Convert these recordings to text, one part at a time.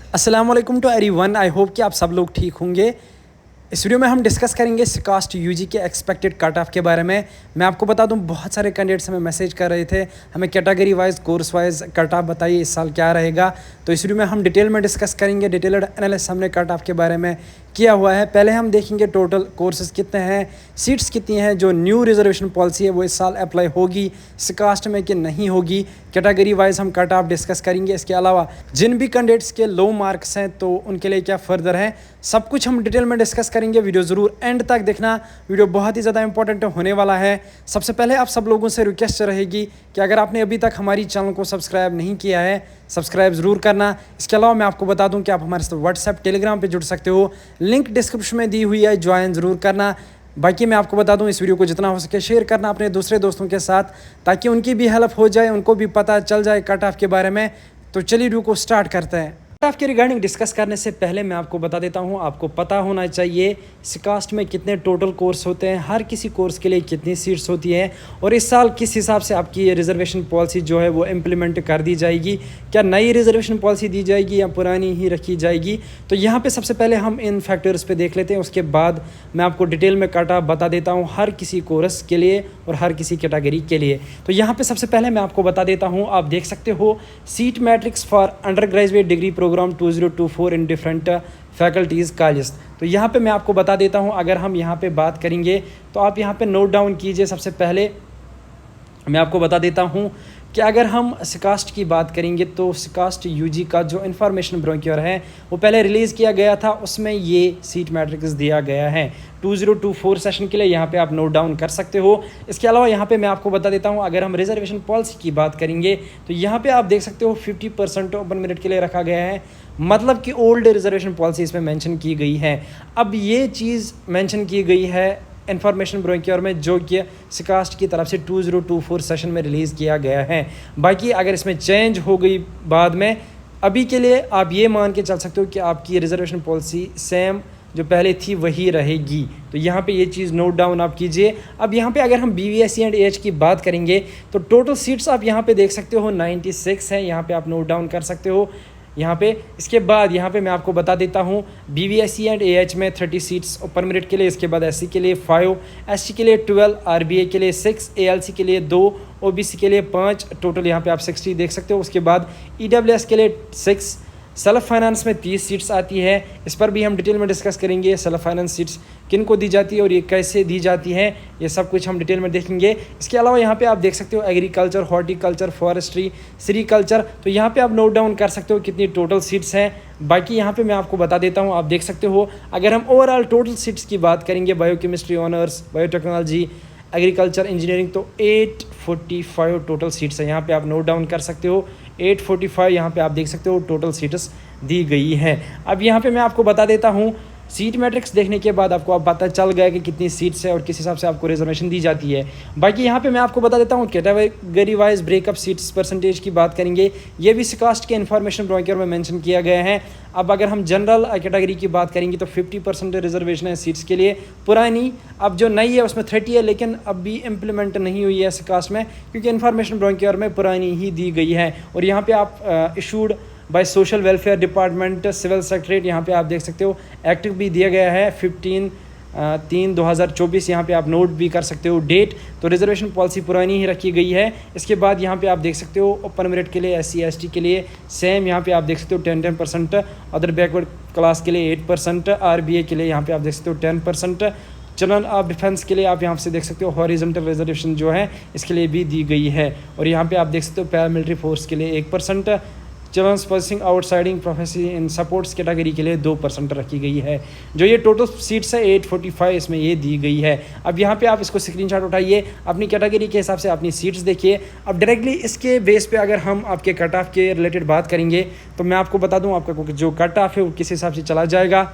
अस्सलाम वालेकुम to everyone. I hope कि आप सब लोग ठीक होंगे। इस वीडियो में हम डिस्कस करेंगे सिकास्ट यूजी के एक्सपेक्टेड कट ऑफ के बारे में। मैं आपको बता दूं, बहुत सारे कैंडिडेट्स हमें मैसेज कर रहे थे, हमें category wise course wise cut off बताइए इस साल क्या रहेगा। तो इस वीडियो में हम डिटेल में डिस्कस करेंगे। डिटेल्ड एनालिसिस हमने कट ऑफ के बारे में किया हुआ है। पहले हम देखेंगे टोटल कोर्सेज कितने हैं, सीट्स कितनी हैं, जो न्यू रिजर्वेशन पॉलिसी है वो इस साल अप्लाई होगी सिकास्ट में कि नहीं होगी। कैटेगरी वाइज हम कट ऑफ डिस्कस करेंगे। इसके अलावा जिन भी कैंडिडेट्स के लो मार्क्स हैं तो उनके लिए क्या फर्दर है, सब कुछ हम डिटेल में डिस्कस करेंगे। वीडियो ज़रूर एंड तक देखना, वीडियो बहुत ही ज़्यादा इंपॉर्टेंट होने वाला है। सबसे पहले आप सब लोगों से रिक्वेस्ट रहेगी कि अगर आपने अभी तक हमारी चैनल को सब्सक्राइब नहीं किया है, सब्सक्राइब ज़रूर करना। इसके अलावा मैं आपको बता दूं कि आप हमारे साथ व्हाट्सएप टेलीग्राम पे जुड़ सकते हो, लिंक डिस्क्रिप्शन में दी हुई है, ज्वाइन ज़रूर करना। बाकी मैं आपको बता दूं, इस वीडियो को जितना हो सके शेयर करना अपने दूसरे दोस्तों के साथ, ताकि उनकी भी हेल्प हो जाए, उनको भी पता चल जाए कट ऑफ के बारे में। तो चलिए वीडियो को स्टार्ट करते हैं। कट ऑफ के रिगार्डिंग डिस्कस करने से पहले मैं आपको बता देता हूं, आपको पता होना चाहिए सिकास्ट में कितने टोटल कोर्स होते हैं, हर किसी कोर्स के लिए कितनी सीट्स होती हैं, और इस साल किस हिसाब से आपकी ये रिजर्वेशन पॉलिसी जो है वो इम्प्लीमेंट कर दी जाएगी। क्या नई रिजर्वेशन पॉलिसी दी जाएगी या पुरानी ही रखी जाएगी। तो यहाँ पे सबसे पहले हम इन फैक्टर्स पे देख लेते हैं, उसके बाद मैं आपको डिटेल में कट ऑफ बता देता हूँ हर किसी कोर्स के लिए और हर किसी कैटेगरी के लिए। तो यहाँ पे सबसे पहले मैं आपको बता देता हूँ, आप देख सकते हो seat matrix for under graduate degree programme 2024 in different faculties college. तो यहाँ पे मैं आपको बता देता हूँ, अगर हम यहाँ पे बात करेंगे तो आप यहाँ पे नोट डाउन कीजिए। सबसे पहले मैं आपको बता देता हूँ कि अगर हम सिकास्ट की बात करेंगे तो सिकास्ट यूजी का जो इंफॉर्मेशन ब्रोक्योर है वो पहले रिलीज़ किया गया था, उसमें ये सीट मैट्रिक्स दिया गया है 2024 सेशन के लिए। यहाँ पे आप नोट डाउन कर सकते हो। इसके अलावा यहाँ पे मैं आपको बता देता हूँ, अगर हम रिजर्वेशन पॉलिसी की बात करेंगे तो यहाँ पे आप देख सकते हो 50% ओपन मेरिट के लिए रखा गया है, मतलब कि ओल्ड रिजर्वेशन पॉलिसी इसमें मेंशन की गई है। अब ये चीज़ मेंशन की गई है इन्फॉर्मेशन ब्रोक्योर में, जो कि सिकास्ट की तरफ से 2024 सेशन में रिलीज़ किया गया है। बाकी अगर इसमें चेंज हो गई बाद में, अभी के लिए आप ये मान के चल सकते हो कि आपकी रिजर्वेशन पॉलिसी सेम जो पहले थी वही रहेगी। तो यहाँ पे ये चीज़ नोट डाउन आप कीजिए। अब यहाँ पे अगर हम BVSC एंड AH की बात करेंगे तो टोटल सीट्स आप यहाँ पे देख सकते हो 96 है, यहाँ पे आप नोट डाउन कर सकते हो यहाँ पे। इसके बाद यहाँ पे मैं आपको बता देता हूँ, BVSC एंड AH में 30 सीट्स ओपन मेरिट के लिए, इसके बाद SC के लिए 5, ST के लिए 12, RBA के लिए 6, ALC के लिए 2, OBC के लिए 5, टोटल यहाँ पे आप 60 देख सकते हो। उसके बाद EWS के लिए 6, सेल्फ फाइनेंस में 30 सीट्स आती है। इस पर भी हम डिटेल में डिस्कस करेंगे, सेल्फ फाइनेंस सीट्स किन को दी जाती है और ये कैसे दी जाती हैं, ये सब कुछ हम डिटेल में देखेंगे। इसके अलावा यहाँ पे आप देख सकते हो एग्रीकल्चर, हॉर्टिकल्चर, फॉरेस्ट्री, सेरीकल्चर, तो यहाँ पे आप नोट डाउन कर सकते हो कितनी टोटल सीट्स हैं। बाकी यहाँ पे मैं आपको बता देता हूँ, आप देख सकते हो अगर हम ओवरऑल टोटल सीट्स की बात करेंगे, biochemistry honours, biotechnology, agriculture, engineering, तो 845 टोटल सीट्स हैं। यहाँ पे आप नोट डाउन कर सकते हो 845, यहाँ पे आप देख सकते हो टोटल सीट्स दी गई है। अब यहाँ पे मैं आपको बता देता हूँ, सीट मैट्रिक्स देखने के बाद आपको अब पता चल गया कि कितनी सीट्स है और किस हिसाब से आपको रिजर्वेशन दी जाती है। बाकी यहाँ पे मैं आपको बता देता हूँ category wise breakup seats percentage की बात करेंगे, ये भी सिकास्ट के इन्फॉर्मेशन ब्रोक्योर में मेंशन किया गया है। अब अगर हम जनरल कैटेगरी की बात करेंगे तो 50% रिजर्वेशन है सीट्स के लिए पुरानी, अब जो नई है उसमें 30 है, लेकिन अब भी इम्प्लीमेंट नहीं हुई है सिकास्ट में, क्योंकि इन्फॉर्मेशन ब्रोक्योर में पुरानी ही दी गई है। और यहाँ पे आप issued by social welfare department civil secretariat, यहाँ पे आप देख सकते हो एक्टिव भी दिया गया है 15/3/2024, यहाँ पे आप नोट भी कर सकते हो डेट। तो रिजर्वेशन पॉलिसी पुरानी ही रखी गई है। इसके बाद यहाँ पे आप देख सकते हो ओपन मेरिट के लिए SC ST के लिए सेम, यहाँ पे आप देख सकते हो 10%, अदर बैकवर्ड क्लास के लिए 8%, RBA के लिए यहाँ पे आप देख सकते हो 10%, जनरल ऑफ डिफेंस के लिए आप यहाँ से देख सकते हो हॉरिजॉन्टल रिजर्वेशन जो है इसके लिए भी दी गई है। और यहाँ पे आप देख सकते हो पैरामिलिट्री फोर्स के लिए 1%, children's pursuing outstanding proficiency in sports category के लिए 2% रखी गई है। जो ये टोटल सीट्स है 845, इसमें ये दी गई है। अब यहाँ पे आप इसको स्क्रीनशॉट उठाइए, अपनी कैटेगरी के हिसाब से अपनी सीट्स देखिए। अब डायरेक्टली इसके बेस पे अगर हम आपके कट ऑफ के रिलेटेड बात करेंगे तो मैं आपको बता दूँ आपका जो कट ऑफ है वो किस हिसाब से चला जाएगा।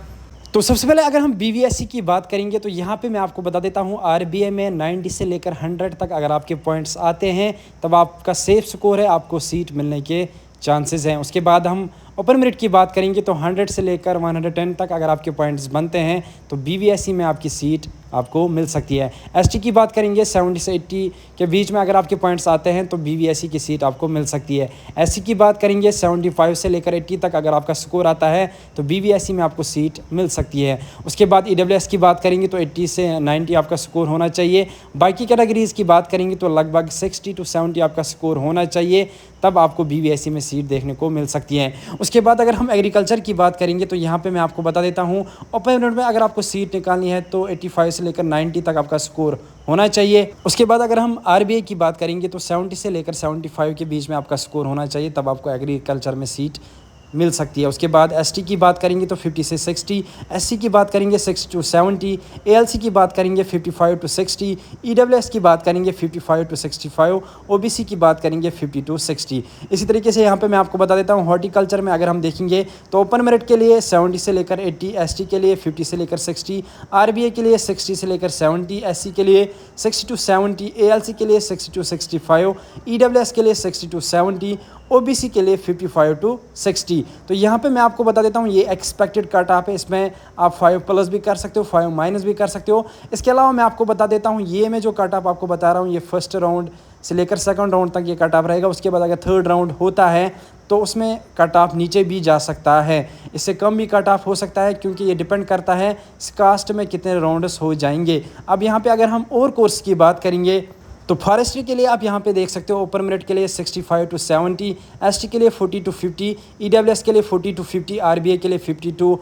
तो सबसे पहले अगर हम BVSC की बात करेंगे तो यहाँ पे मैं आपको बता देता हूँ, RBA में 90 से लेकर 100 तक अगर आपके पॉइंट्स आते हैं तब आपका सेफ स्कोर है, आपको सीट मिलने के चांसेस हैं। उसके बाद हम ओपन मेरिट की बात करेंगे तो 100 से लेकर 110 तक अगर आपके पॉइंट्स बनते हैं तो BVSC में आपकी सीट आपको मिल सकती है। एसटी की बात करेंगे 70 से 80 के बीच में अगर आपके पॉइंट्स आते हैं तो बीवीएससी की सीट आपको मिल सकती है। एससी की बात करेंगे 75 से लेकर 80 तक अगर आपका स्कोर आता है तो बीवीएससी में आपको सीट मिल सकती है। उसके बाद ईडब्ल्यूएस की बात करेंगे तो 80 से 90 आपका स्कोर होना चाहिए। बाकी कैटेगरीज़ की बात करेंगे तो लगभग 60 टू 70 आपका स्कोर होना चाहिए, तब आपको बीवीएससी में सीट देखने को मिल सकती है। उसके बाद अगर हम एग्रीकल्चर की बात करेंगे तो यहाँ पे मैं आपको बता देता हूँ, ओपन यूनिट में अगर आपको सीट निकालनी है तो 85 से लेकर 90 तक आपका स्कोर होना चाहिए। उसके बाद अगर हम आरबीआई की बात करेंगे तो 70 से लेकर 75 के बीच में आपका स्कोर होना चाहिए, तब आपको एग्रीकल्चर में सीट मिल सकती है। उसके बाद एसटी की बात करेंगे तो 50 से 60, एससी की बात करेंगे 60 टू 70, एएलसी की बात करेंगे 55 टू 60, ईडब्ल्यूएस की बात करेंगे 55 टू 65, ओबीसी की बात करेंगे 50 टू 60। इसी तरीके से यहाँ पे मैं आपको बता देता हूँ, हॉर्टिकल्चर में अगर हम देखेंगे तो ओपन मेरिट के लिए 70 से लेकर 80, एसटी के लिए 50 से लेकर 60, आरबीआई के लिए 60 से लेकर 70, एससी के लिए 60 टू 70, एएलसी के लिए 60 टू 65, ईडब्ल्यूएस के लिए 60 टू 70, ओबीसी के लिए 55 टू 60। तो यहाँ पे मैं आपको बता देता हूँ, ये एक्सपेक्टेड कट ऑफ है, इसमें आप 5+ भी कर सकते हो, 5- भी कर सकते हो। इसके अलावा मैं आपको बता देता हूँ, ये मैं जो कट ऑफ आपको बता रहा हूँ ये फर्स्ट राउंड से लेकर सेकंड राउंड तक ये कट ऑफ रहेगा। उसके बाद अगर थर्ड राउंड होता है तो उसमें कट ऑफ नीचे भी जा सकता है, इससे कम भी कट ऑफ हो सकता है, क्योंकि ये डिपेंड करता है कास्ट में कितने राउंड्स हो जाएंगे। अब यहाँ पे अगर हम और कोर्स की बात करेंगे तो फॉरेस्ट्री के लिए आप यहाँ पे देख सकते हो, ओपन मेरिट के लिए 65 टू 70, एसटी के लिए 40 टू 50, ईडब्ल्यूएस के लिए 40 टू 50, आरबीआई के लिए 50 टू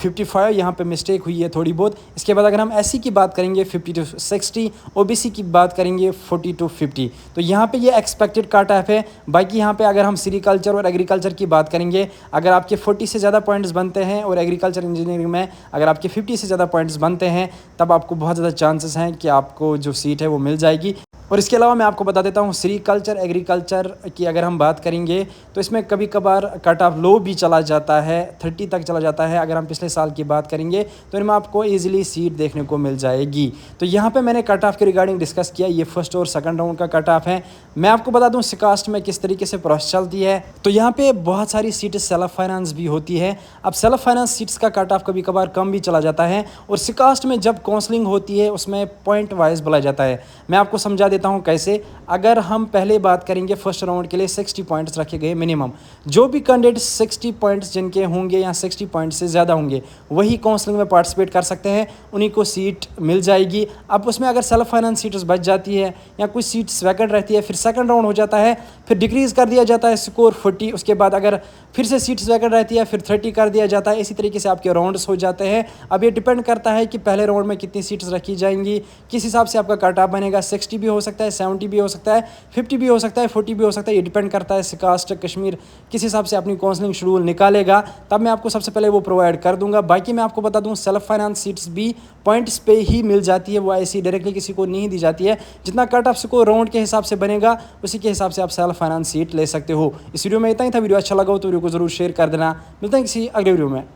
55, यहाँ पे मिस्टेक हुई है थोड़ी बहुत। इसके बाद अगर हम एससी की बात करेंगे 50 टू 60, ओबीसी की बात करेंगे 40 टू 50। तो यहाँ पे ये एक्सपेक्टेड कट ऑफ है। बाकी यहाँ पे अगर हम सेरिकल्चर और एग्रीकल्चर की बात करेंगे, अगर आपके 40 से ज़्यादा पॉइंट्स बनते हैं और एग्रीकल्चर इंजीनियरिंग में अगर आपके 50 से ज़्यादा पॉइंट्स बनते हैं, तब आपको बहुत ज़्यादा चांसेस हैं कि आपको जो सीट है वो मिल जाएगी। और इसके अलावा मैं आपको बता देता हूँ, सेरिकल्चर एग्रीकल्चर की अगर हम बात करेंगे तो इसमें कभी कभार कट ऑफ लो भी चला जाता है, 30 तक चला जाता है। अगर हम पिछले साल की बात करेंगे तो इनमें आपको ईजिली सीट देखने को मिल जाएगी। तो यहाँ पे मैंने कट ऑफ के रिगार्डिंग डिस्कस किया, ये फर्स्ट और सेकंड राउंड का कट ऑफ है। मैं आपको बता दूँ सिकास्ट में किस तरीके से प्रोसेस चलती है। तो यहाँ पे बहुत सारी सीटें सेल्फ फाइनेंस भी होती है। अब सेल्फ फाइनेंस सीट्स का कट ऑफ कभी कभार कम भी चला जाता है, और सिकास्ट में जब काउंसलिंग होती है उसमें पॉइंट वाइज बुलाया जाता है। मैं आपको समझा देता हूँ कैसे। अगर हम पहले बात करेंगे फर्स्ट राउंड के लिए 60 पॉइंट्स रखे गए मिनिमम, जो भी कैंडिडेट 60 पॉइंट्स जिनके होंगे या 60 पॉइंट्स से ज़्यादा होंगे वही काउंसलिंग में पार्टिसिपेट कर सकते हैं, उन्हीं को सीट मिल जाएगी। अब उसमें अगर सेल्फ फाइनेंस सीट्स बच जाती है या कुछ सीट्स वैकेंट रहती है, फिर सेकंड राउंड हो जाता है, फिर डिक्रीज़ कर दिया जाता है स्कोर 40। उसके बाद अगर फिर से सीट्स वैकेंट रहती है फिर 30 कर दिया जाता है। इसी तरीके से आपके राउंड्स हो जाते हैं। अब ये डिपेंड करता है कि पहले राउंड में कितनी सीट्स रखी जाएंगी, किस हिसाब से आपका कट ऑफ बनेगा। 60 भी हो सकता है, 70 भी हो सकता है, 50 भी हो सकता है, 40 भी हो सकता है। ये डिपेंड करता है कास्ट कश्मीर किस हिसाब से अपनी काउंसलिंग शेड्यूल निकालेगा, तब मैं आपको सबसे पहले वो प्रोवाइड कर दूंगा। बाकी मैं आपको बता दूं, सेल्फ फाइनेंस सीट्स भी पॉइंट्स पे ही मिल जाती है, वो ऐसी डायरेक्टली किसी को नहीं दी जाती है। जितना कट ऑफ स्कोर राउंड के हिसाब से बनेगा उसी के हिसाब से आप सेल्फ फाइनेंस सीट ले सकते हो। इस वीडियो में इतना ही था। वीडियो अच्छा लगा हो तो वीडियो को जरूर शेयर कर देना। मिलते हैं किसी अगले वीडियो में।